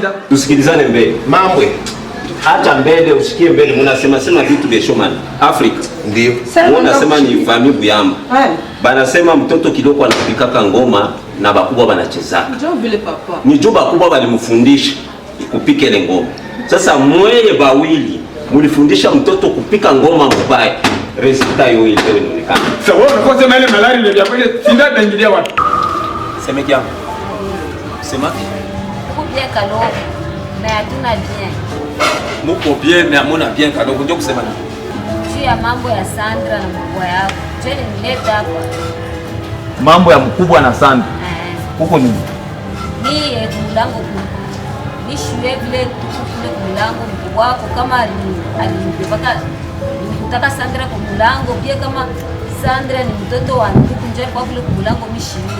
kwanza. Tusikilizane mbele. Mambwe. Acha mbele usikie mbele mnasema vitu vya shomani. Afrika. Ndio. Unasema ni family Buyamba. Banasema mtoto kidogo anapikaka ngoma na bakubwa banachezaka. Njoo vile papa. Ni jo bakubwa balimfundisha kupika ile ngoma. Sasa mweye bawili mulifundisha mtoto kupika ngoma mbaya. Resulta hiyo ile inaonekana. Sasa wewe unakosa ile malari ile ya kweli sinda daingilia watu. Semeki yangu. Sema. Kupia kalo na hatuna bien. Muko bien na mona bien kalo ndio kusema nini? Juu ya mambo ya Sandra na mkubwa yako. Je, nileta hapa. Mambo ya mkubwa na Sandra. Huko nini? Ni mlango nishiwe vile kule mlango mkubwa wako kama alinipaka nitaka Sandra kwa mlango pia kama Sandra ni mtoto wa ndugu nje kwa kule mlango mishiwe.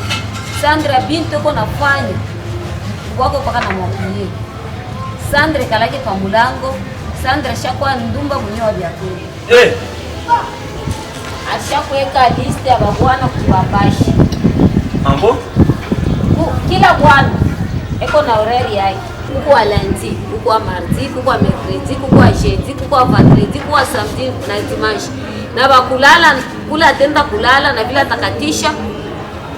Sandra bintu ko nafanya wako paka na mwakulie. Sandra kalake kwa mlango. Sandra shakwa ndumba mwenyewe vya kweli. Ashakuweka list ya babwana kuwabashi. Mambo? Kila bwana eko na oreri yake. Kuko lundi, kuko mardi, kuko mercredi, kuko jeudi, kuko vendredi, kuko samedi na dimanche. Na bakulala kula tenda kulala na vile atakatisha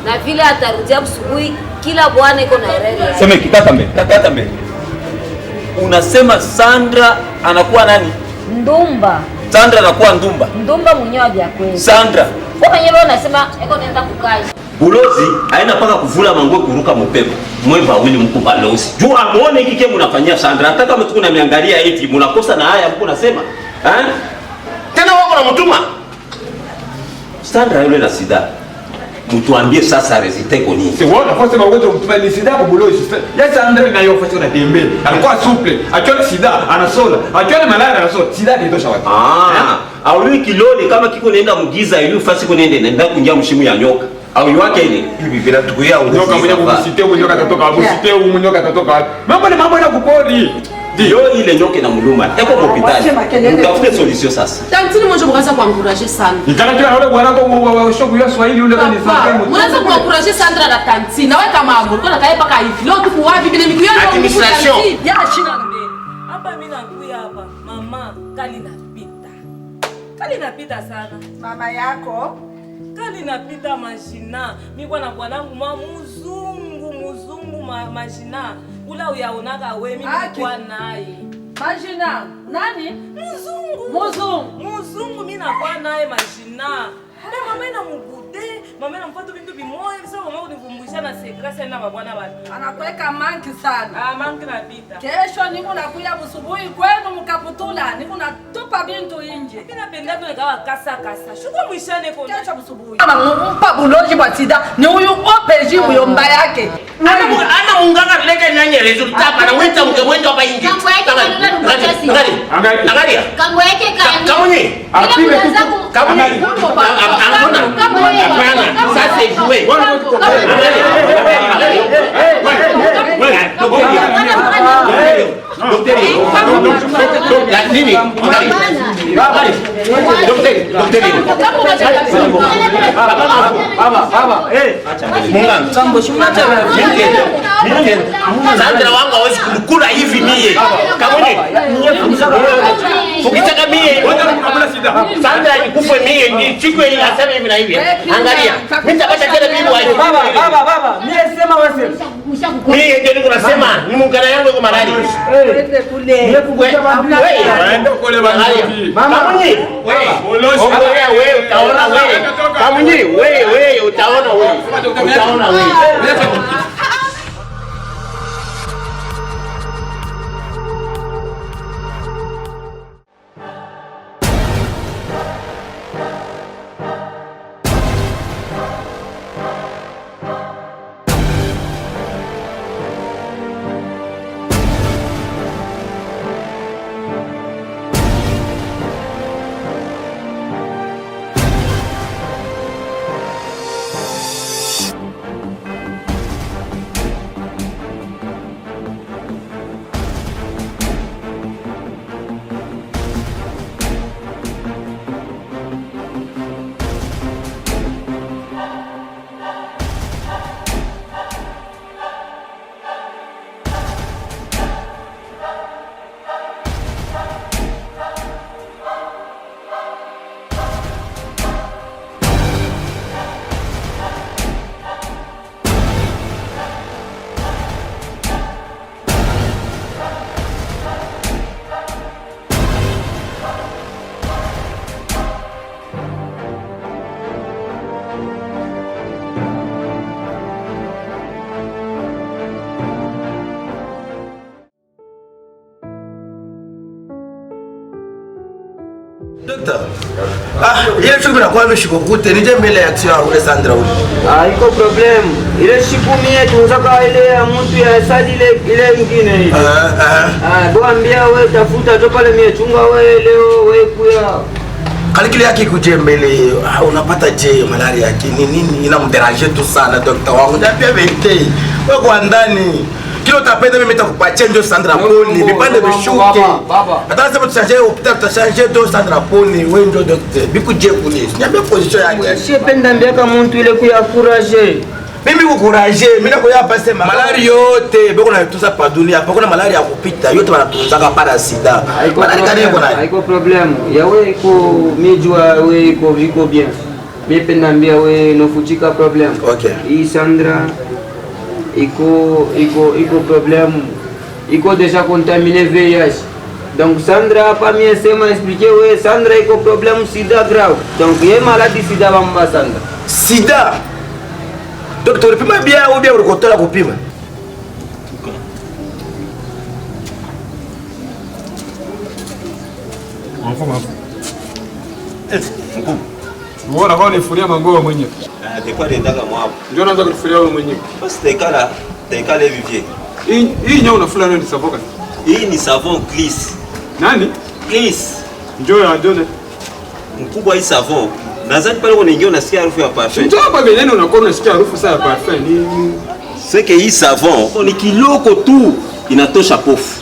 na vile atarudia asubuhi. Kila bwana eko na oreri yake. Sema kikata mbele. Unasema Sandra anakuwa nani? Ndumba. Sandra anakuwa ndumba. Ndumba mwenyewe vya kweli. Sandra. Kwa nini wewe unasema eko nenda kukai? Bulozi haina paka kuvula mangwe kuruka mpepo. Mwe bawili mko balozi. Juu amuone hiki kile mnafanyia Sandra. Hata kama tuko na miangalia eti mnakosa na haya mko nasema. Tena wako na mtuma. Sandra yule na sida. Mtuambie sasa resite iko nini? Si wewe unakosa mawezo mtuma ni sida kwa bulozi. Yeye Andre na yofasi na tembe. Alikuwa suple. Achone sida anasola. Achone malaya anasola. Sida ndio wapi? Au yule kiloni kama kiko naenda mgiza ile fasi ko naenda kuingia mshimu ya nyoka. Au yake ile hivi bila tukuya nyoka mwenye kusite nyoka atatoka hapo site nyoka atatoka. Mambo ni mambo ya kupori. Ndio ile nyoka na muluma. Eko hospitali. Mtafute solution sasa. Tantini mmoja mkaanza kuencourager sana. Nitakajua wale bwana kwa shoku ya Swahili yule kani sasa. Mwanza kuencourager Sandra na Tantini. Na wewe kama ambo, kuna kae paka hivi. Leo tuko wapi bila mikuyo ya administration. Ya china ngine. Hapa mimi nakuya hapa. Mama, kali napita. Kali napita sana. Mama yako Kali napita mashina. Mimi kwa na bwanangu muzungu mashina. Ula uyaonaka wewe mimi kwa naye. Majina nani? Muzungu mimi nakuwa naye mashina. Mama ina mugude, mama ina mfatu bintu bimoya, sasa mama univumbusha na sekrasa na babwana bana. Anakuweka manki sana. Manki napita. Kesho niko nakuya busubuhi kwenu mkaputula, niko natupa bintu nje. Mimi napenda tu nikawa kasa. Shuko mwishane kwa. Kesho busubuhi. Mpa buloji kwa sida. Ni huyu opeji uyomba yake. Ana unganga leke nanye resulta bana weta mgemwenda hapa nje. Angalia. Kambo yake kani? Kamunyi. Kamunyi. Sasa iwe. Sandra wangu hawezi kukula hivi mie. Kamunyi. Ukitaka mie Sandra nikupe mie ni chukue ile aseme hivi na hivi. Angalia. Mimi nitapata tena bibi wa Baba, mimi sema wewe. Mimi ndio niko nasema ni mungana yangu yuko malali. Twende kule. Waende kule bana. Kamunyi. Wewe utaona wewe. Kamunyi wewe utaona wewe. Utaona wewe. ile siku inakuwa mshikokute nije mbele ya action ule Sandra ule. Iko problem. Ile siku mie tunataka ile ya mtu ya sadi ile nyingine ile. Boambia wewe tafuta tu pale mie chunga wewe leo wewe kuya. Kalikile yake kuje mbele unapata je malaria yake nini inamderanger tu sana daktari wangu. Niambia vete. Wewe kwa ndani kile utapenda mimi nitakupatia ndio Sandra Poni vipande vishuke. Hata sema tuchaje hospital tuchaje ndio Sandra Poni wewe ndio daktari. Bikuje kule. Niambia position yake. Sipenda mbeka mtu ile kuya courage. Mimi kukuraje, mimi nakoya hapa sema malaria yote beko na tuza pa dunia, hapa kuna malaria ya kupita, yote wanatunzaka para sida. Malaria gani iko nayo? Haiko problem. Ya wewe iko mijua wewe iko bien. Mimi penda mbia wewe nofuchika problem. Okay. Hii Sandra iko problem. Iko déjà contaminé VIH. Donc Sandra hapa mimi sema expliquer wewe Sandra iko problem sida grave. Donc yeye maladie sida bamba Sandra. Sida. Docteur, pima bien ou bien ukotola kupima? Mfumo. Mbona kwa nifuria mangoa mwenyewe? Kwa ndaka mwapo. Ndio naanza kufuria wewe mwenyewe. Basi taikala hivi. Hii nyao unafula nani savon gani? Hii ni savon Gliss. Nani? Gliss. Njoo ya Done. Mkubwa hii savon. Nadhani pale unaingia unasikia harufu ya parfum. Njoo hapa benene unakuwa unasikia harufu sana ya parfum. C'est que hii savon ni kiloko tu inatosha pofu.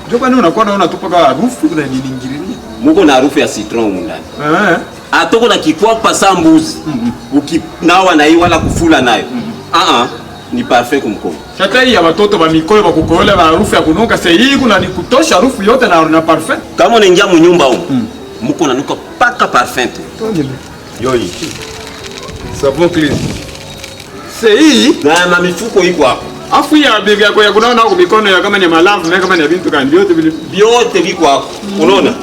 Njoo bana unakuwa unaona tu paka harufu na nilingililia. Muko na harufu ya citron ndani. Atoko na kikwapa sa mbuzi. Ukinawa na hii wala kufula nayo. Ni parfait kumko. Hata hii ya watoto ba mikoyo ba kukola ba harufu ya kunuka sasa hii kuna ni kutosha harufu yote na parfum. Kama unaingia mnyumba huko, muko nanuka paka parfum tu. Yo hii. Savon clean. Sasa hii na mifuko iko hapo. Afu ya bega yako ya kunaona huko mikono ya kama ni malavu na kama ni vitu gani vyote viko hapo. Unaona?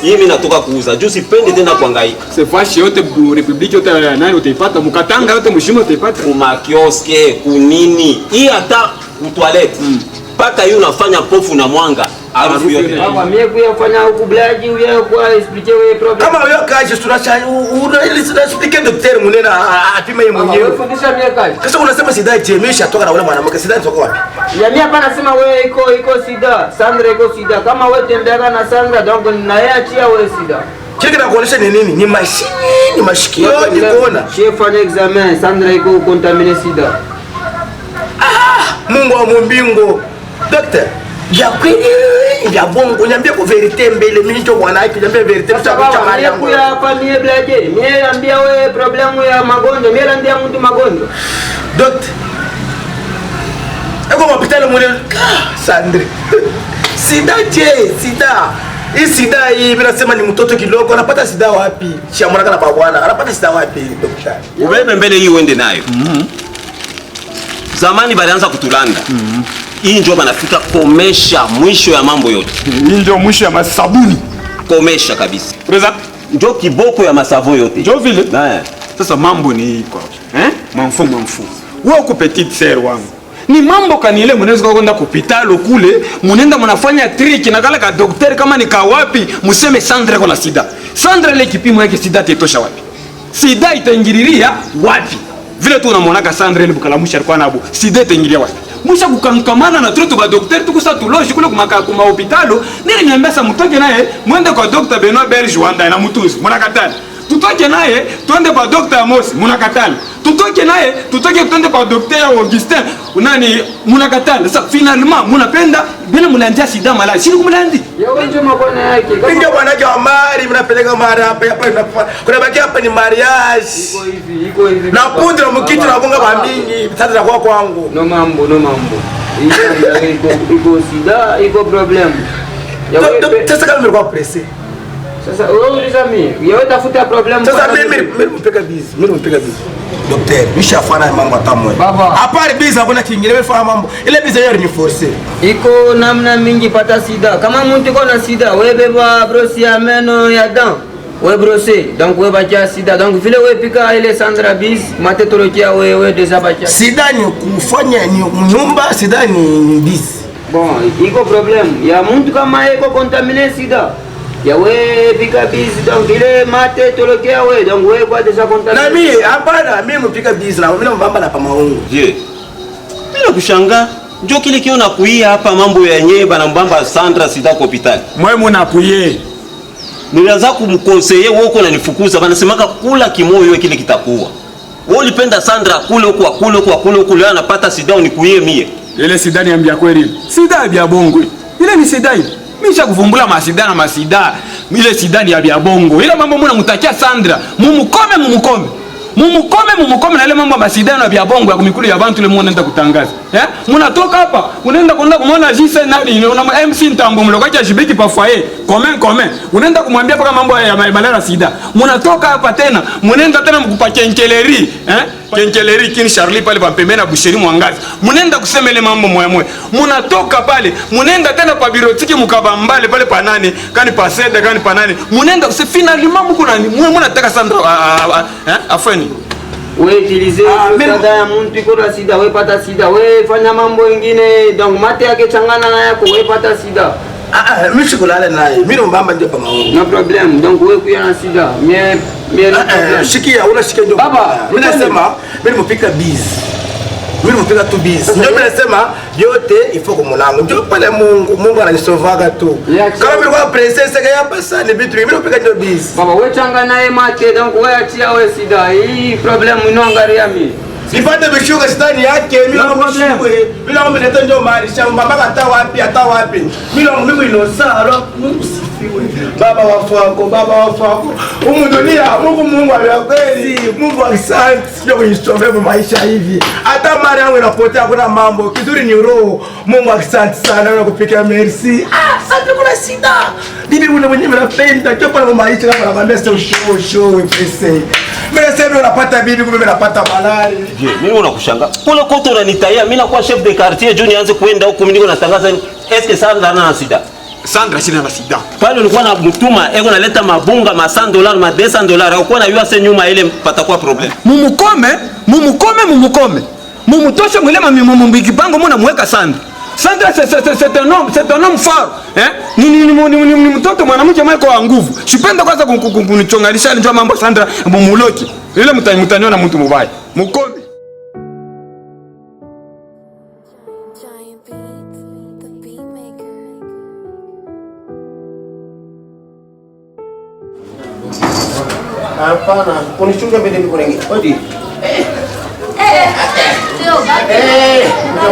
Hii mimi natoka kuuza. Juu sipendi tena kuhangaika. Sefashi yote Republiki yote ya nani utaipata, mkatanga yote mshimo utaipata. Kuma kioske, kunini. Hii hata kutoilet. Paka hiyo unafanya pofu na mwanga. Harufu yote. Baba mimi kuyafanya huku blaji wewe kwa explique wewe problem. Kama wewe kaje tunashanya ile explique daktari munena apima yeye mwenyewe. Wewe fundisha mimi kaje. Sasa unasema sida jemesha toka na ule mwanamke sida toka wapi? Ya mimi hapa nasema wewe iko sida. Sandra iko sida. Kama wewe tembea na Sandra donc na yeye achia wewe sida. Kile kinakuonesha ni nini? Ni mashini, ni mashikio ni kuona. Chef fanya examen Sandra iko contaminée sida. Mungu wa mbingu. Daktari ya kweli ya bongo niambie kwa verite mbele mimi ndio bwana yake niambie verite mtakucha mali yangu ya hapa mie blaje mie niambia wewe problemu ya magonjwa mie niambia mtu magonjwa doctor eko hospitali mwele Sandri sida hii sida hii mimi nasema ni mtoto kidogo anapata sida wapi shamwana kana bwana anapata sida wapi daktari ubebe mbele hii uende nayo zamani balianza kutulanda hii ndio banafika komesha mwisho ya mambo yote. Hii ndio mwisho ya masabuni. Komesha kabisa. Preza ndio kiboko ya masavo yote. Ndio vile. Sasa mambo ni hii kwa. Mamfu. Wewe uko petite sœur wangu. Ni mambo kanile mnaweza kwenda hospitali kule, mnaenda mnafanya trick na kala ka daktari kama ni kawapi, mseme Sandra kuna sida. Sandra ile kipimo yake sida tetosha wapi? Sida itaingiliria wapi? Vile tu unamwona Sandra ile bukalamusha alikuwa nabo. Sida itaingilia wapi? Musha kukankamana na tuto ba daktari tukusa tuloji kule kuma hospitalo nili niambia sasa mtoke naye mwende kwa Dr. Benoit Berge Wanda na Mutuzi mnakatana tutoke naye twende kwa Dr. Amos mnakatana tutoke naye twende kwa Dr. Augustin unani mnakatana sasa finalement mnapenda bila mnaanzia sida mala sisi kumlandi yeye ndio mabwana yake ndio bwana yake wa mari mnapeleka mara hapa kuna baki hapa ni mariage iko hivi na pundra mkitu na bonga mingi sasa za kwangu no mambo iko sida iko problem sasa kama mlikuwa pressé sasa wewe uliza mimi yeye tafuta problem sasa mimi mpeka busy daktari nishafanya mambo atamwe apart busy hakuna kingine wewe mambo ile busy yeye ni force iko namna mingi pata sida kama mtu uko na sida wewe beba brosi ya meno ya dent wewe brosser donc wewe bacha sida donc vile wewe pika ile Sandra bis matetologia wewe deja bacha sida ni kufanya ni nyumba sida ni bis bon iko problem ya mtu kama iko contaminé sida Ya we pika busy donc ile mate tolokea we donc we kwa déjà contact. Na mimi hapana, mimi mpika busy na mimi mbamba na pa maungu. Je. Bila kushanga. Njoo kile kio nakuia hapa mambo ya yenyewe bana mbamba Sandra sita kwa hospitali. Mwe munakuye. Nilianza kumkonseye wewe uko unanifukuza bana semaka kula kimoyo kile kitakuwa. Wewe ulipenda Sandra kule huko anapata sida unikuie mie. Ile sida ni ambia kweli. Sida ya bongo. Ile ni sida ile. Misha kuvumbula masida na masida. Ile sida ni ya bongo. Ile mambo mbona mtakia Sandra. Mumukome. Na ile mambo masida na ya bongo ya kumikulu ya bantu ile munaenda kutangaza. Munatoka hapa, unaenda kwenda kumwona Jise nani, una MC Ntambo mlokaje shibiki pa foyer. Comment. Unaenda kumwambia paka mambo ya malera sida. Munatoka hapa tena, munaenda tena mkupa kenkeleri, Kenkeleri kini Charlie pale pa pembeni na Busheri Mwangazi. Munaenda kusema ile mambo moya. Munatoka pale, munaenda tena pa birotiki mukabambale pale pa nani, kani pa seda kani pa nani. Munaenda kusema finally mambo kuna nani? Munataka Sandra afeni. We utilize sada ya muntu iko na sida, we pata sida, we fanya mambo ingine donc mate yake changana na yako we pata sida. Mimi sikulala naye. Mimi mbamba ndio pa maungu. No problem. Donc we kuya na sida. Mie shikia unashikia ndio. Baba, mimi nasema mimi mpika busy. Mimi mpika tu busy. Ndio mimi nasema yote ifo kwa mlango. Ndio pale Mungu ananisovaga tu. Kama mimi kwa princess yake hapa sana ni vitu mimi mpika ndio busy. Baba we changa naye mate donc we achia we sida. Hii problem inaangalia mimi. Sipate bishuka stani yake mimi na mshikwe. Bila mimi ndio ndio mali shamba baba hata wapi. Mimi inosara Mungu sifiwe. Baba wafu wako. Mungu alikweli. Mungu asante. Sio kunisomea maisha hivi. Hata mara yangu inapotea kuna mambo. Kizuri ni roho. Mungu asante sana na kupikia merci. Asante kuna sida. Bibi ule mwenyewe anapenda kwa pale maisha kama anamwambia sio show pesa. Mimi nasema unapata bibi kumbe unapata malari. Je, mimi unakushanga. Kule kote unanitaia, mimi nakuwa chef de quartier juu nianze kuenda huko mimi niko natangaza eske Sandra ana sida. Sandra sina na sida. Pale ulikuwa na mtuma ego naleta mabunga ma $100 ma $200 au kwa na yua nyuma ile patakuwa problem. Mumukome. Mumutoshe mwilema mumbikipango muna muweka Sandra. Sandra c'est un homme fort. Ni mtoto mwanamke mwe kwa nguvu. Sipenda kwanza kunichonganisha njoo mambo Sandra mumuloki. Ile mtaniona mtu mubaya. Mukome. Hapana, unichunge mbele niko nengi. Odi.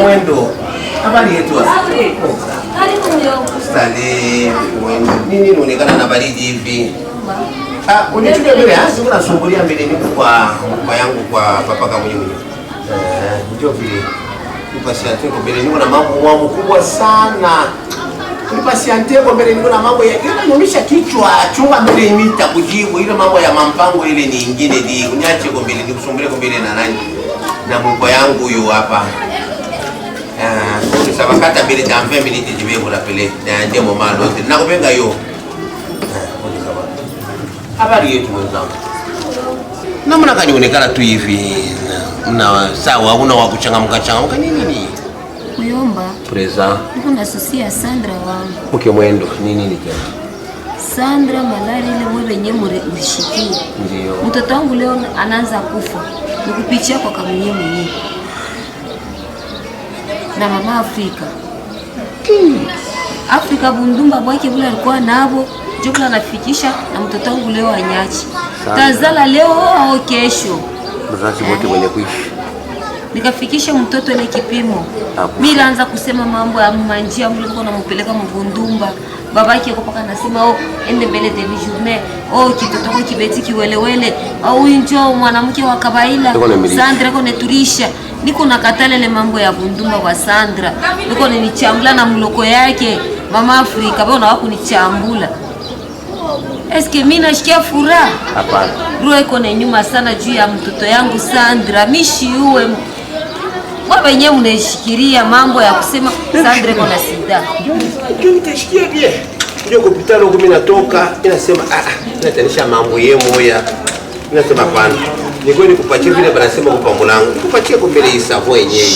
Mwendo. Habari yetu sasa. Karibu ndio. Stale, mwendo. Nini unaonekana na baridi hivi? Unichunge mbele, sio unasumbulia mbele niko kwa yangu kwa papa kama mwenyewe. Ndio vile. Nipasiante kwa mbele niko na mambo kubwa sana. Nipasiante kwa mbele niko na mambo ya nyumisha kichwa, chunga mbele imita kujibu ile mambo ya mampango ile ni nyingine di. Uniache kwa mbele nikusumbulie kwa mbele na nani? Na Mungu yangu huyu hapa. Kwa sababu kata mbele tambe mbele jijibu la pele. Na ndio mama lote. Nakupenga hiyo. Habari yetu mwenzangu. Namna gani unaonekana tu hivi? Na sawa una wa kuchangamka nini? Kuyomba. Preza. Niko nasusia Sandra wangu. Mke mwendo nini tena? Sandra malari ile mwe wenyewe mrishikia. Ndio. Mtoto wangu leo anaanza kufa. Nikupitia kwa kamunye mwenyewe. Na mama Afrika. Afrika bundumba bwake vile alikuwa nabo. Jokla anafikisha na mtoto wangu leo anyachi. Tazala leo au kesho. Mzazi wote mwenye kuishi. Nikafikisha mtoto ile kipimo. Mimi naanza kusema mambo ya manjia mliko na mpeleka mvundumba. Babake yuko paka anasema ende mbele de journée. Kitoto kwa kibeti kiwelewele. Njoo mwanamke wa kabaila. Sandra kwa neturisha. Niko nakatala ile mambo ya bundumba kwa Sandra. Niko ninichambula na mloko yake. Mama Afrika bwana wako nichambula. Eske mimi nashikia furaha? Hapana. Roho iko na nyuma sana juu ya mtoto yangu Sandra. Mishiuwe. Wewe wenyewe unashikiria mambo ya kusema Sandra iko na sida. Ndio nitashikia bien. Ndio hospitali huko mimi natoka, inasema natanisha mambo yemo ya. Inasema pana. Niko nikupatie vile banasema kwa mlango. Nikupatie kwa mbele isavo yenyewe.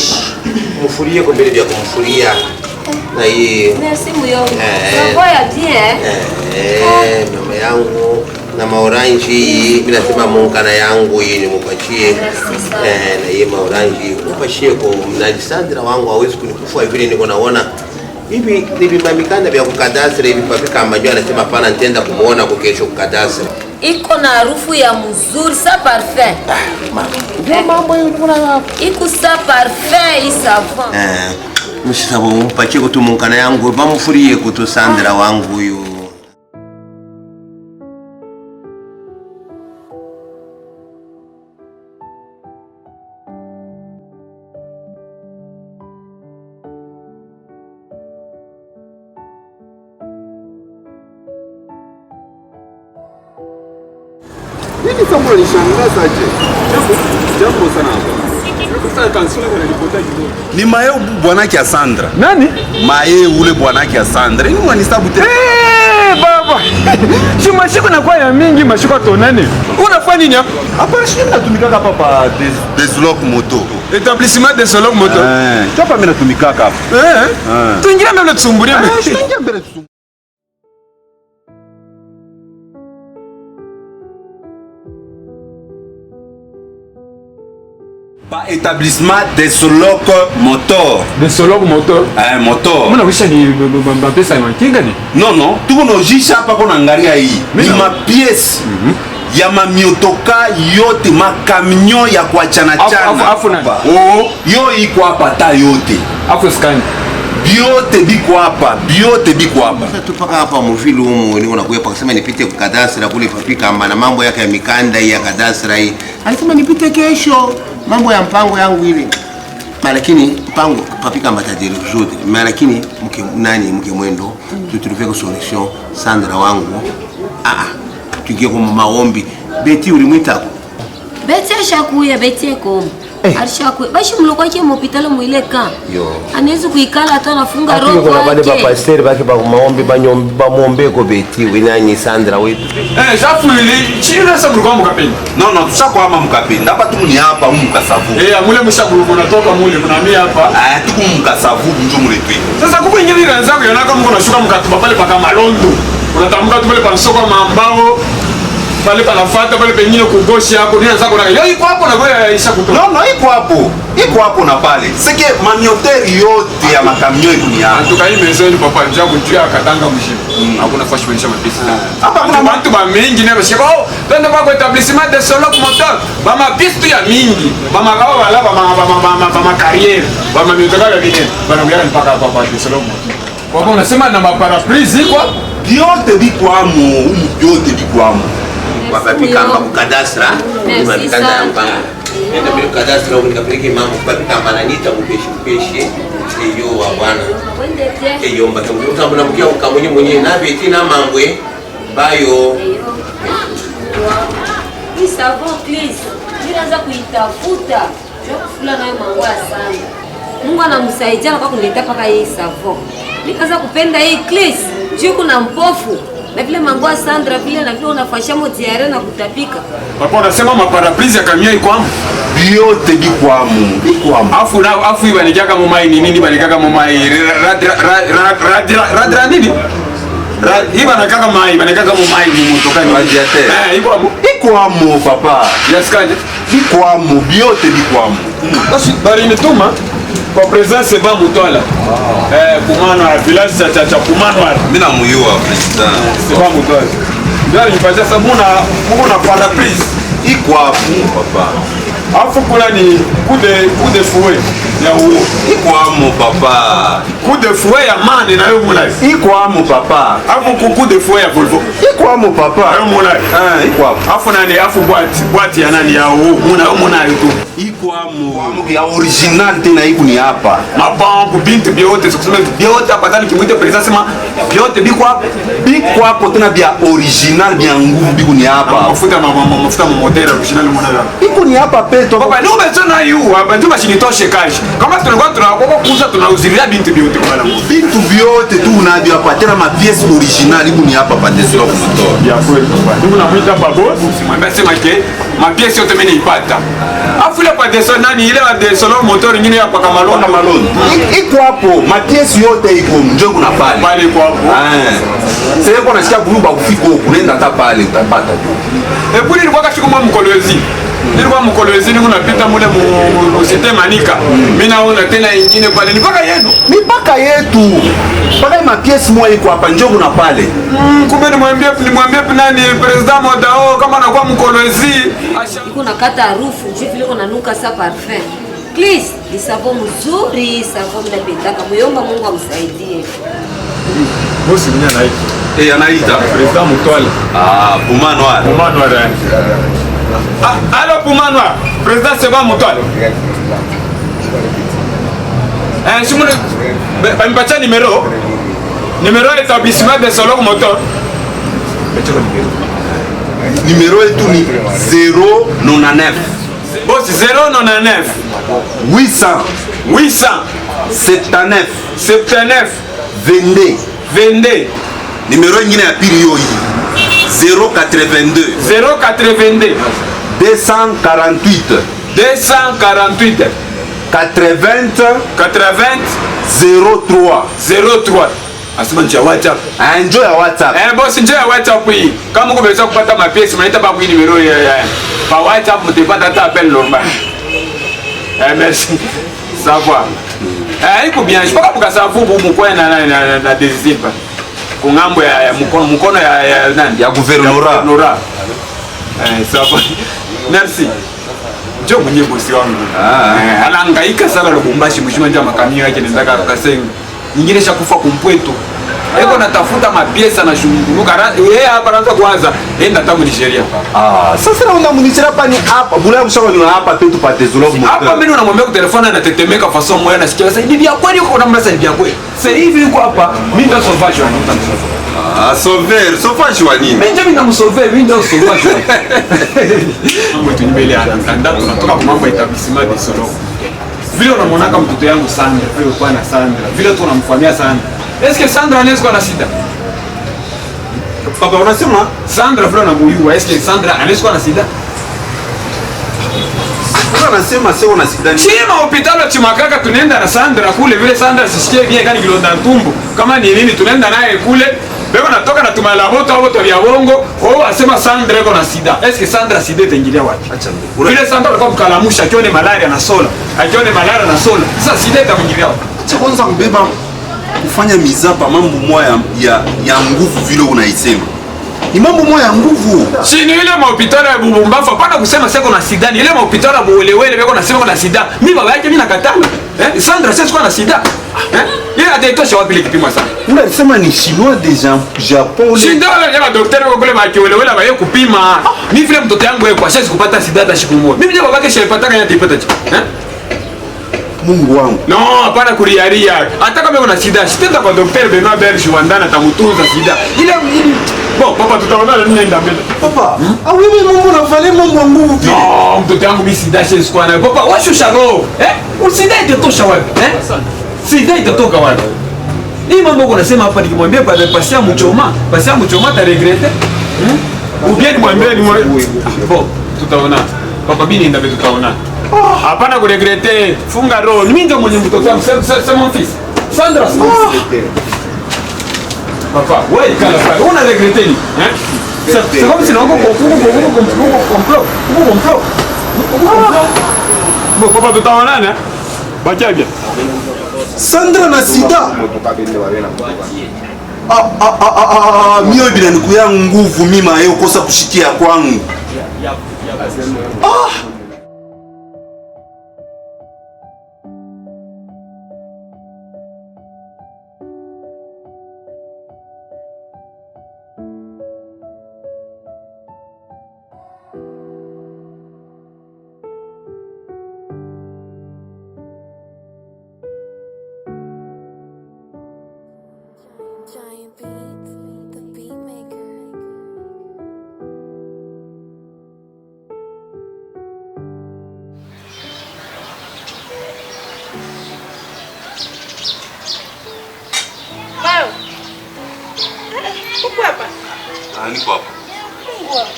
Mfurie kwa mbele vya kumfuria. Na hii. Merci moyo. Ça va bien. Mama yangu na maoranji hii, mimi nasema munkana yangu hii nimupachie. Na hii maoranji upachie kwa mnaji Sandra wangu hawezi kunikufua vile niko naona. Hivi nilipamikana vya kukadasira hivi papika ambayo anasema pana nitenda kumuona kwa kesho kukadasira. Iko na harufu ya mzuri sa parfum. Ndio mambo hiyo kuna hapo. Iko sa parfum isavon. Msisabo mpachie kutu munkana yangu bamufurie kutu Sandra wangu huyo. Nini kama unanishangaza je? Jambo sana hapa. Sasa kansula ananipota kidogo. Ni Mae bwanake ya Sandra. Nani? Mae ule bwanake ya Sandra. Ni mwanisabu tena. Baba. Si mashiko na kwa ya mingi mashiko tonane. Unafanya nini hapa? Hapa shida natumika hapa pa Deslok Moto. Établissement Deslok Moto. Hapa mimi natumika hapa. Tuingia mbele tusumbulie. Tuingia mbele tusumbulie. Ba établissement Deslok Motor. Deslok Motor. Motor. Mbona wisha ni pesa mankinga ni? Non, tuko nojisha hapa kwa angalia hii. Ni mapiesi. Ya mamiotoka yote, makamnyo ya kuachana chana. Afu na. Yo iko hapa ta yote. Afu scan. Biote biko hapa, biote biko hapa. Sasa tupaka hapa mvili humu ni unakuja kusema nipite kukadasira kule papika na mambo yake ya mikanda hii ya kadasira hii. Alisema nipite kesho. Mambo ya mpango yangu ile. Lakini mpango papika matajiri zote. Lakini mke mwendo tutulifia kwa solution Sandra wangu. Tukiye kwa maombi. Beti ulimwita. Beti ashakuya Beti eko. Alishakuya. Bashi mloko yake mopitalo mwileka. Yo. Anaweza kuikala tu anafunga roho yake. Kuna wale yake. pastor baki ba maombi bamuombe ko Beti winani Sandra wetu. Shafu ile chini na sababu kwa mkapenda. Non, tushakwa ama mkapenda. Hapa tu ni hapa mkasavu. Mule mshakuru kunatoka mule kuna mimi hapa. Tuko mkasavu ndio mule tu. Sasa kuko nyingine ile zangu yana kama unashuka mkatuba pale paka malondo. Unatamka tu pale pa soko mambao. Pale panafuata pale pengine kugoshi hapo nini zako na yeye iko hapo na goya isha kutoka. Non, iko hapo. Iko hapo na pale. Sike mamioteur yote ya makamio iko ni hapa. Antoka hii mezoni papa njia kujua katanga mshimo. Hakuna fashi kuonyesha mapesa. Hapa kuna watu ba mingi na bashika. Twende kwa etablissement de Deslok Motor. Ba mapistu ya mingi. Ba makao wala ba carrière. Ba mamiotoka ya vile. Bana kuya mpaka hapa Deslok Motor. Kwa hiyo unasema na maparapluie iko biote biko amo, biote biko amo. Papika amba kukadasra ni mamikanda ya mpango. Nenda bila kukadasra unikapeleke mama papika amba nanita upeshi iyo wa bwana. Iyo mba tangu na mkia ukamunye mwenye na Beti na mambwe bayo. Hii savon please. Ninaanza kuitafuta. Sio kufula nayo mangwa sana. Mungu anamsaidia kwa kunileta paka hii savon. Nikaanza kupenda hii Chris. Juu kuna mpofu. Na vile mangwa Sandra vile na vile unafasha motiare na kutapika. Papa unasema maparapluie ya kamio iko hapo. Biote biko amo, biko amo. Afu ibanika kama mai nini banika kama mai radra nini? Iba na kaka mai, banika kama mai mutokani. Radiateur. Iko hapo. Iko amo papa. Yaskaje? Biko amo, biote biko amo. Basi bari nituma kwa presence ba mutwala. Kumano village cha Kumano. Mimi namuyua president. Ba mutwala. Ndio nipatia sababu na parapluie. Iko hapo papa. Afu kuna ni coup de fouet ya huo. Iko amo papa. Coup de fouet ya mane na wewe mulai. Iko amo papa. Afu coup de fouet ya Volvo. Iko amo papa. Wewe mulai. Iko hapo. Afu nani afu boîte ya nani ya huo. Muna yuko. Iko amo ya original tena iko ni hapa. Mabambo bintu biote sikusema biote hapa tani kimwite president sema biote biko hapo tena bia original bia nguvu biko ni hapa. Mafuta mafuta modera original mwana. Iko ni hapa peto. Papa ni umesema yu hapa ndio mashini toshe kashi. Kama tunakuwa tunakoka kuuza tunauzilia bintu vyote kwa bana. Bintu vyote tu unavyo hapa tena ma pièces original ibu ni hapa pa Tesla motor. Ya kweli baba. Ndio namuita babo, simwambia sema ke ma pièces yote mimi nipata. Afu ile pa Tesla nani ile wa Tesla motor nyingine hapa kama maloni. Iko hapo, ma pièces yote iko njo kuna pale. Pale kwa hapo. Sasa uko nasikia buluba kufika huko unaenda hata pale utapata tu. Epo nilikuwa kashika mwa mkolwezi. Nilikuwa mkolwezi niko napita mule musite manika. Mimi naona tena ingine pale nipaka yenu. Mipaka yetu. Pale ma pièces moja iko hapa njo kuna pale. Kumbe nimwambie nani president Modao kama anakuwa mkolwezi. Iko nakata harufu juu vile uko nanuka sa parfum. Please, ni savo mzuri, savo mnapendaka. Muyomba Mungu amsaidie. Bosi mwenye anaita. Anaita President Mutwala. Puma Noir. Puma Noir. Allo Puma Noir. President Seba Mutwala. Simone bampatia numéro établissement de Solo Motor. Numéro yetu ni 099. Boss 099 800 79 22. Numéro ingine ya pili yo hii 082 248 80 03. Asema njia WhatsApp. Njoo ya WhatsApp. Boss njia ya WhatsApp hii. Kama umeweza kupata mapiesi mnaita pa kwa numero ya. Pa WhatsApp mtapata hata appel normal. Merci. Sawa. Iko bien. Mpaka mkasafu mkoa na desipa. Kungambo ya mkono ya nani? Ya gouvernorat. Sawa. Merci. Njoo mwenye bosi wangu. Anahangaika sana Lubumbashi mshima ndio makamio yake nendaka Kasenga. Nyingine shakufa kumpweto. Eko natafuta mapiesa na shunguluka. Yeye hapa anaanza kuanza. Enda tamu Nigeria. Sasa na unamnichira hapa ni hapa. Bula mshaka ni hapa tu tupate Zulu motor. Hapa mimi unamwambia kwa telefoni anatetemeka fason moja nasikia sasa hivi vya kweli uko na mrasa vya kweli. Sasa hivi yuko hapa. Mimi ndo sauvage wa nini? Sauvage wa nini? Mimi ndo msauve, mimi ndo sauvage. Mambo yetu mbele anaandaa tunatoka kwa mambo ya etablissement de Solo. Vile unamwonaka mtoto yangu Sandra, vile uko na Sandra, vile tu unamfamia sana. Est-ce que Sandra anaweza kuwa na shida? Papa unasema Sandra vile unamjua, est-ce que Sandra anaweza kuwa na shida? Unasema sio una shida. Chima hospitali Chimakaka tunaenda na Sandra kule vile Sandra sisikie bien kani kilonda tumbo. Kama ni nini tunaenda naye kule. Bego natoka na tumala moto au vya bongo, wao asema Sandra iko na sida. Est-ce que Sandra sida itaingilia wapi? Acha mimi. Vile Sandra alikuwa mkalamusha akione malaria na sola. Akione malaria na sola. Sasa sida itaingilia wapi? Acha kwanza mbeba kufanya mizapa mambo moja ya nguvu vile unaisema. Ni mambo moja ya nguvu. Si ni ile hospitali ya Bubumbafu hapana kusema siko na sida. Ni ile hospitali ya Buwelewele beko nasema kuna sida. Mimi baba yake mimi nakatana. Sandra sasa kuna sida. Yeye ataitosha wapi ile kipimo sana? Unasema ni chinois de Japon. Sida ya daktari wako kule bakiwelewele baye kupima. Mimi vile mtoto yangu yeye kwa sasa kupata sida hata siku moja. Mimi baba yake shepata kanya tipata. Mungu wangu. No, hapana kuriaria. Hata kama una sida, sitenda kwa daktari Benoit Berge Wandana atamutunza sida. Ile bon, papa tutaonana nini nenda mbele. Papa, wewe mambo unafanya mambo ya nguvu vile. No, mtoto yangu mimi sida shes kwa nayo. Papa, washusha roho. Usida itatosha wapi? Sida itatoka wapi? Hii mambo uko nasema hapa nikimwambia pasia mchoma ta regrette. Ubieni mwambie ni bon, tutaona. Papa bini ndio tutaona. Hapana kuregrete, funga roho. Mimi ndio mwenye mtoto wangu, c'est mon fils. Sandra. Papa, wewe kala pale. Una regrete ni? C'est comme si non complot. Bon, papa tutaonana. Bakia bien. Sandra na sida. Mio bila nikuya nguvu mimi mayo kosa kushikia kwangu. Giant Beats, the beat maker. Niko hapa.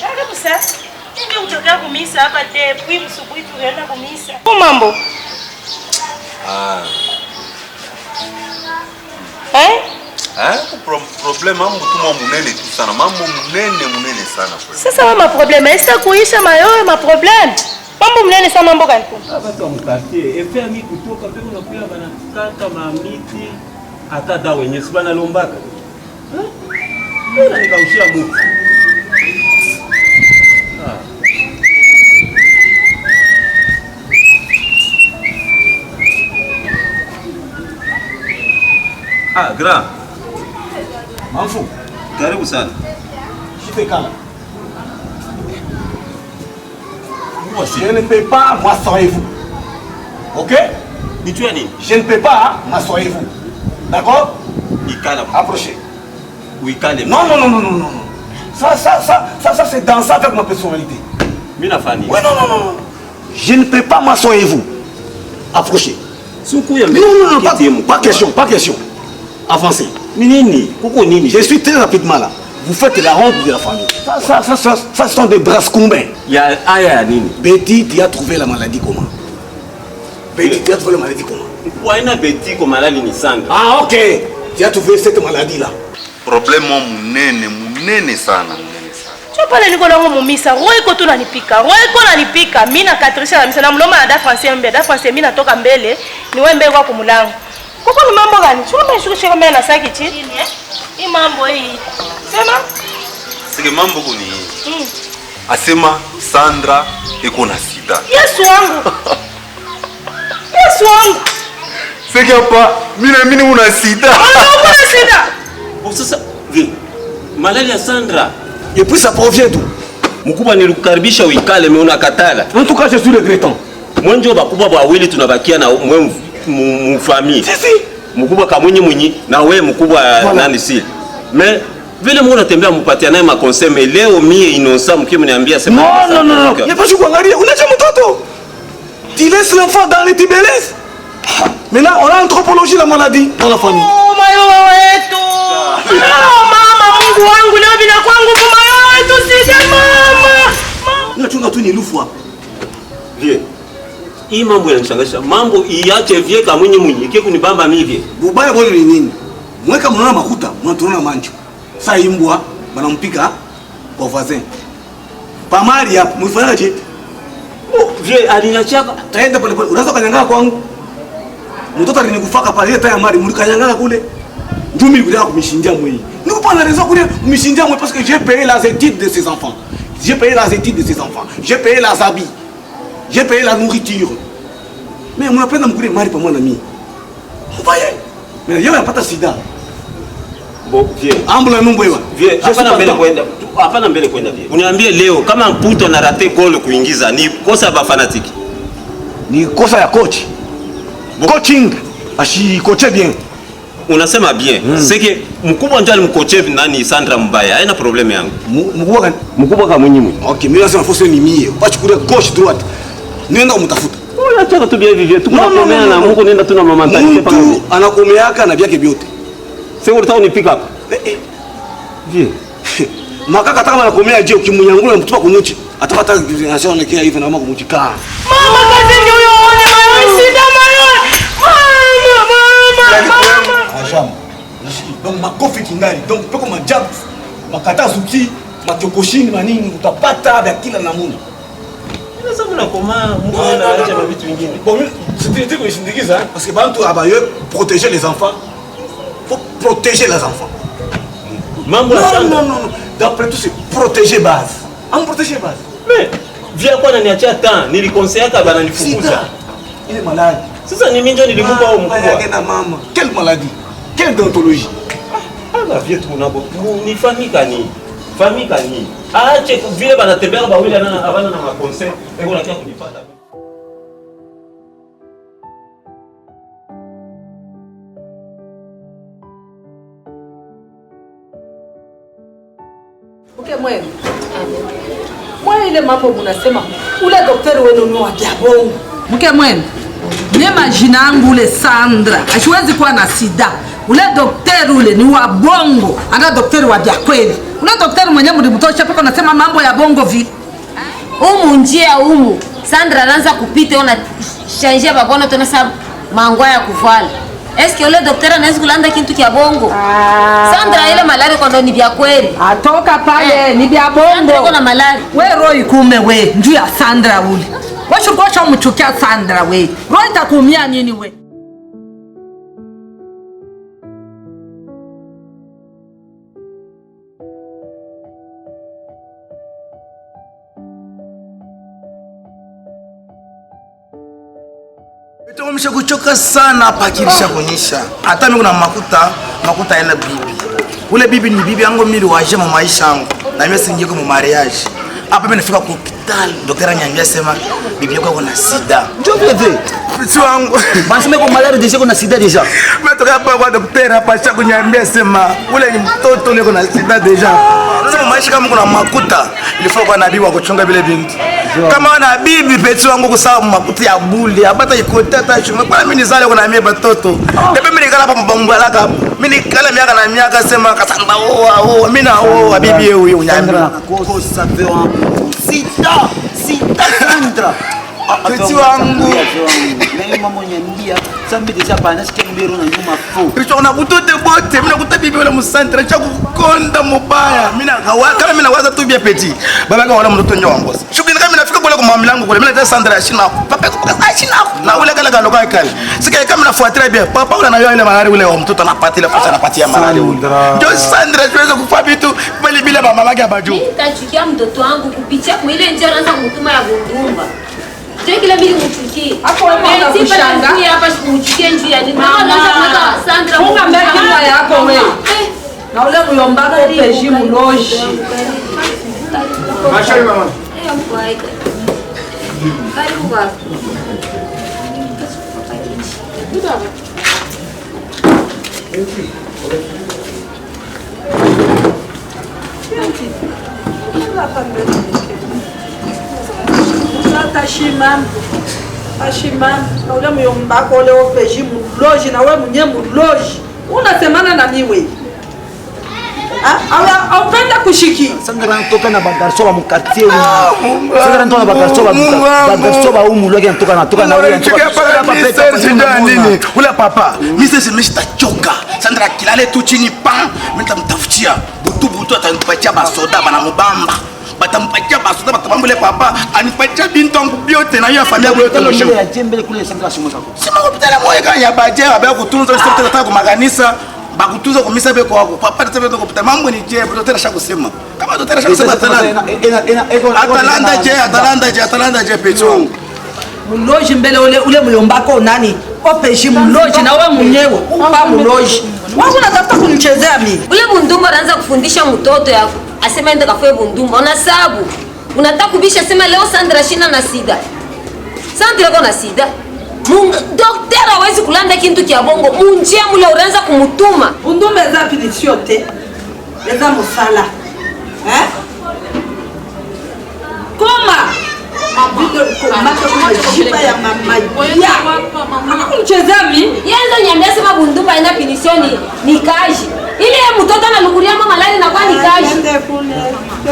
Karibu sasa. Ndio kutoka kumisa hapa depuis msubuhi tunaenda kumisa. Kwa mambo. Problem mambo tu munene tu sana. Mambo munene sana kweli. Sasa mama problème est-ce kuisha mayo ma problème. Mambo munene sana mambo gani? Watu wa mkartie, efemi kutoka peko na kula banakata mamiti hata dawa wenyewe si banalombaka. Mbona nikaushia mtu? Grand. Mamfu, Karibu sana. Shitekana. Je ne peux pas m'asseoir vous. OK? Nitua nini? Je ne peux pas m'asseoir vous. D'accord? Ikala. Approchez. Uikale. Non. Ça c'est danser avec ma personnalité. Mina fani. Oui, non. Je ne peux pas m'asseoir vous. Approchez. Non, pas question. Avancez. Nini? Pourquoi nini? Je suis très rapidement là. Vous faites la honte de la famille. Ça sont des brascombins. Il y a aya nini? Betty, tu as trouvé la maladie comment? Betty, tu as trouvé la maladie comment? Pourquoi il y a Betty comme maladie ni Sandra? Ah, ok. Tu as trouvé cette maladie là. Problème munene sana. Chopale niko lango mumisa, roho iko tu nanipika. Roho iko nanipika. Mimi na Katrisha na msana mloma na da français mbele. Da français mimi natoka mbele, ni wewe mbele kwa kumulango. Kwa ni mambo gani? Chuma mshukishe kama na saki chini Hii mambo hii. Sema? Sige mambo kuni. Asema Sandra iko na sida. Yesu wangu. Sige hapa mimi una sida. Una sida. Pour ça, malali ya Sandra. Et puis ça provient d'où? Mkubwa nilikukaribisha uikale mais unakatala. En tout cas, je suis regrettant. Mwenjo bakubwa bawili tunabakia na mwe mfamii. Sisi. Mkubwa kamwenye na wewe mkubwa nani si. Mais vile mwana tembea mpatia naye makonseil mais leo mie inosa mkimniambia sema. Non. Il n'y a pas de kuangalia. Unacha mtoto. Tu laisses l'enfant dans les tibélès. Maintenant, on a anthropologie la maladie dans la famille. Oh, mayo wetu. Mama, Mungu wangu leo bila kwangu mayo wetu sija mama. Unachunga tu ni lufu hapa. Vie. Hii mambo yananishangaza. Mambo iache vie kama mwenye kike kunibamba mimi. Bubaya bwana ni nini? Mweka mnaona makuta, mnatuona manjo. Sasa imbwa banampika kwa voisin. Pamali hapo, mfanyaje? Oh, vie aliniachaka. Taenda pale pale. Unaweza kanyangaka kwangu. Mtoto alinigufaka pale ile taya mali mlikanyangaka kule. Ndio mimi nilikuja kumishindia mwei. Niko pas la raison pour kumishindia mwei parce que j'ai payé les études de ses enfants. J'ai payé les études de ses enfants. J'ai payé les habits. J'ai payé la nourriture. Mais on appelle mkule mali pamoja na mimi. Mbaye. Mais yeye anapata sida. Bon, vie. Ambula numbo hiyo. Vie, hapana mbele kwenda vie. Uniambie leo kama mputo na rate goal kuingiza ni kosa ba fanatiki. Ni kosa ya coach. Coaching. Ashi coacher bien. Unasema bien. C'est que mkubwa ndio alimcoacher nani Sandra mbaya. Haina problem yangu. Mkubwa kama mwenyewe. Okay, mimi nasema force ni mie. Bachukua gauche droite. Nenda kumtafuta. Acha tu bien vivre. Tunakomea na Mungu nenda tuna mama mentalite panga. Anakomeaka na vyake vyote. Sasa unataka unipick up. Vie. Makaka kama anakomea je ukimunyangula mtupa kunuchi. Atapata anaonekea hivi na mama kumuchika. Mama kazi ndio huyo sida mayo. Mama. Donc makofi kingali. Donc peko majabu. Makata zuki, machokoshini manini utapata vya kila namuna. Sasa mnakoma Mungu anaacha na vitu vingine. Bon, c'était kuishindikiza parce que bantu abaye protéger les enfants. Faut protéger les enfants. Mambo la Sandra. Non. D'après tout c'est protéger base. On protéger base. Mais via kwa naniacha temps nilikonseaka bana nifukuza. Il est malade. Sasa ni mimi ndio nilimpa au mkubwa. Na mama. Quelle maladie? Quelle déontologie? Ah, via tu unabo. Ni famika ni. Famika ni. Aache vile banatembea bawili na abana na makonseil. Eko nakia kunipata. Okay, mwe ile mambo mnasema ule daktari wenu ni wa diabongo. Mke mwenu. Nye majina yangu ule Sandra. Asiwezi kuwa na sida. ule daktari ule ni wa bongo, ana daktari wa vya kweli. Ule daktari mwenyewe mlimtosha paka unasema mambo ya bongo vipi? Njia Sandra anaanza kupita ona change babona tena sababu mangwa ya kuvala. Eske ule daktari anaweza kulanda kitu kia bongo? Sandra ile malaria kwa ndo ni vya kweli. Atoka pale ni vya bongo. Sandra kuna malaria. We roho ikume we, njoo ya Sandra ule. Washukocha umchukia Sandra we. Roho itakuumia nini we? Tumesha kuchoka sana hapa kilisha kunyesha. Hata mimi kuna makuta ina bibi. Ule bibi ni bibi yangu mimi waje mu maisha yangu. Na mimi singie kwa mariage. Hapa mimi nafika kwa hospitali, daktari ananiambia sema bibi yako kuna sida. Ndio vile. Mtu wangu. Basi mimi kwa malaria deja kuna sida deja. Mimi toka hapa kwa daktari hapa cha kuniambia sema ule ni mtoto ule kuna sida deja. Sasa maisha kama kuna makuta ilifaa kwa nabii wa kuchunga vile binti. Kama na bibi peti wangu kusahau makuta ya buli, hata ikota hata chuma. Kwa mimi nizale kuna mimi batoto. Bebe mimi nikala hapa mbangwalaka hapo. Mimi nikala miaka na miaka sema kasamba mimi na bibi huyo unyambia. Kosa vyo. Sida Sandra. Peti wangu. Mimi mama nyambia sambi deja pana sikia mbiro na nyuma fu. Hicho na butote bote, mimi nakuta bibi wala musantra cha kukonda mubaya. Mimi kama mimi nawaza tu bia peti. Baba wala mtoto nyo wangu. Shughuli kama nafika kule kwa mama yangu kule, mimi nataka Sandra shina. Papa shina. Na ule kala kalo kale. Sika kama nafuatilia bia. Papa ule anayo ile malari ule wa mtoto anapatia pesa anapatia malari ule. Ndio Sandra tuweza kufa vitu bali bila mama yake abaju. Nitachukia mtoto wangu kupitia kwa ile njia anaanza kumtuma ya Bundumba. Ndio kile mimi mchukie. Hapo wewe unataka kushanga. Hapa mchukie njia ni mama. Sandra funga mbele yako wewe. Na ule myombako upejimu loji. Mashari mama. Karibu baba. Ashimam, na ule myombako ule upejimu loji na wewe mwenyewe loji. Unasemana na mimi. Aupenda kushiki. Sandra anatoka na bagarso wa mkartie. Sandra anatoka na bagarso wa umu lwake anatoka na wewe anatoka hapa pesa nini? Ule papa, mimi sasa nimeshtachoka. Sandra kilale tu chini pa, mimi nitamtafutia. Butu atanipatia basoda bana mubamba. Batampatia basoda batabambule papa, anipatia bintu yangu biote na hiyo familia yote msho. Ya jembele kule Sandra shimo zako. Sima kupitala moyo kanya baje, abaye kutunza sote nataka kumaganisa. Bakutuza kumisa beko wako papa tete kupita mambo ni je daktari shakusema kama daktari shakusema atalanda je pecho mloji mbele ule mlombako nani opeshi mloji na wewe mwenyewe upa mloji wewe unatafuta kunichezea mimi ule Bundumba anaanza kufundisha mtoto yako asema ende kafue Bundumba una sababu unataka kubisha sema leo Sandra shina na sida Sandra kona sida Daktari hawezi kulanda kintu kia bongo munjia mula uranza kumutuma Bundumba eza pinisio te eza musala koma mabido kumaka kujiba ya mama ya kuchezami yenza nyambia sema Bundumba ina pinisio ni kaji ile mtoto analukuria mama lali na kwa ni kaji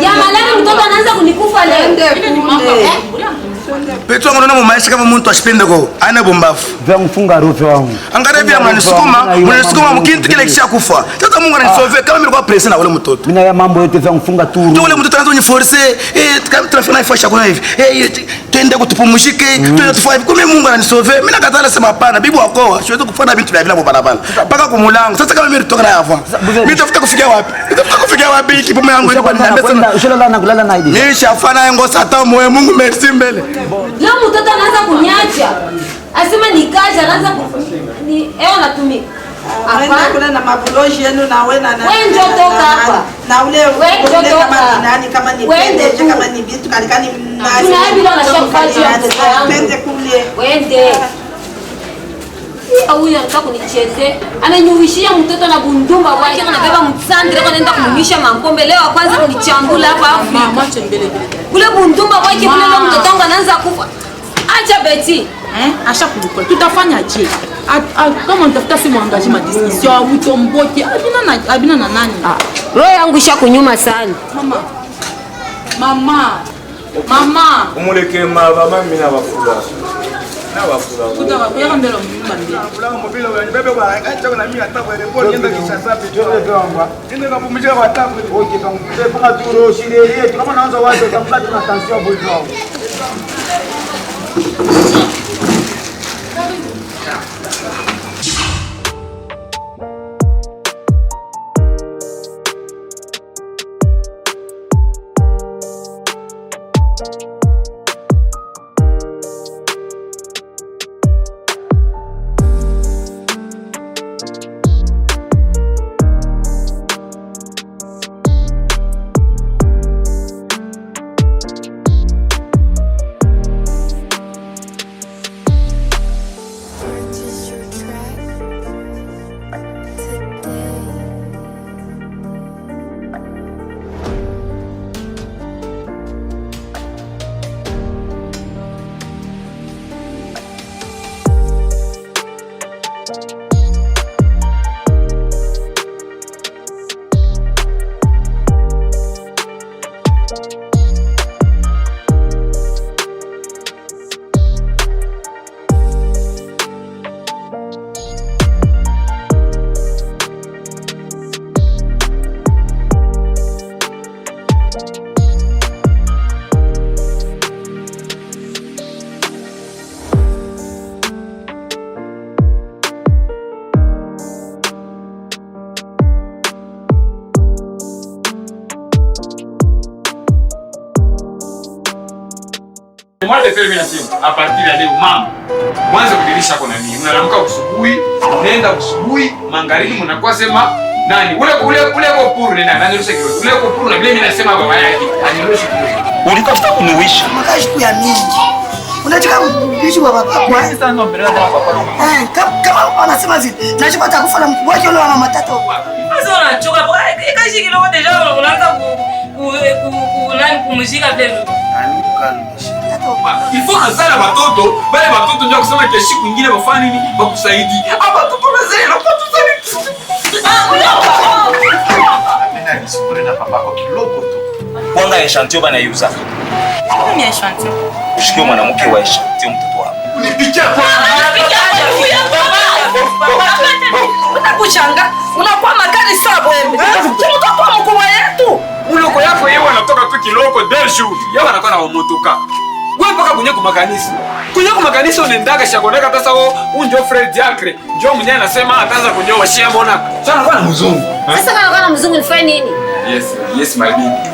ya malali mtoto anaanza kunikufa leo ile ni mambo Petro ngona mu maisha kama mtu ashipende ko ana bombafu vya mfunga rufe wangu angalia vya mnanisukuma mkintu kile kisha kufa sasa Mungu ananisove kama mimi nilikuwa presa na ule mtoto mimi na mambo yote vya mfunga tu ndio ule mtoto anaanza uniforce kama tunafanya ifasha kuna hivi twende kutupumzike twende tufanye kama Mungu ananisove mimi nakatala sema hapana bibi wako siwezi kufanya vitu vya bila barabara mpaka kumulango sasa kama mimi nitoka na yafa mimi tafuta kufikia wapi kipomo yangu ilikuwa ninambia sana ushalala na kulala na idi mimi shafana yango sata moyo Mungu merci mbele leo mtoto anaanza kunyacha asema nikaja anaanza ni eo natumika hapana kuna na mabuloji yenu na wewe na wewe njoo toka hapa na ule kama nani kama ni pende kama ni vitu kalikani nani tunaibiwa na shafaji pende kule wende huyu anataka kunicheze ananyuishia mtoto na Bundumba wake anabeba msandre kwa anaenda kumumisha mangombe leo kwanza kunichambula hapa Afrika kule Bundumba wake kule leo mtoto wangu anaanza kufa acha beti Acha kulikola. Tutafanya je? Kama nitafuta simu engagement discussion utomboke. Abina na nani? Roho yangu isha kunyuma sana. Mama. Umuleke mama mimi na bafula. Na bafula. Kuta bakuyaka mbele mumba mbele. Bafula mbele wa bebe kwa acha na mimi ataka ile bodi nenda Kinshasa pito. Nenda kapumzika kwa tabu. Okay kama paka turo shireli kama naanza wazo kama tuna tension bodi wao. Moi détermination à partir ya leo mama. Mwanzo kudirisha kwa nani? Unaamka usubuhi, unaenda usubuhi, magharibi mnakuwa sema nani? Ule kwa puru nani? Anarusha kidogo. Ule kwa puru na vile mimi nasema baba yake, anirusha kidogo. Ulikofuta kuniwisha. Makashi ya mingi. Unataka kuishi baba kwa Sasa ndo mbele ya papa. Kama wanasema zile. Tunachukua takufa na mkubwa wake wale wa mama tatu. Sasa unachoka kwa kashi kidogo deja unaanza kumshika tena. Il faut que ça la batoto, bale batoto ndio kusema kesho kwingine bafanye nini? Bakusaidie. Hapa batoto wazee na kwa tusali. Mimi nisipure na papa kwa kiloko tu. Kwanga eshantio bana yuza. Ni eshantio. Ushikio mwanamke wa eshantio mtoto wako. Unipikia kwa. Unakuchanga, unakuwa makali sana wewe. Mtoto wa mkubwa yetu. Uloko yako yeye anatoka tu kiloko deshu. Yeye anakuwa na motoka. Wewe mpaka kunye kumakanisa. Kunye kumakanisa unaendaka shakoneka hata sawa unjo Fred Diacre. Njoo mwenyewe anasema ataanza kunyoa shia mbona. Sana kwa mzungu. Sasa kama mzungu nifanye nini? Yes my baby.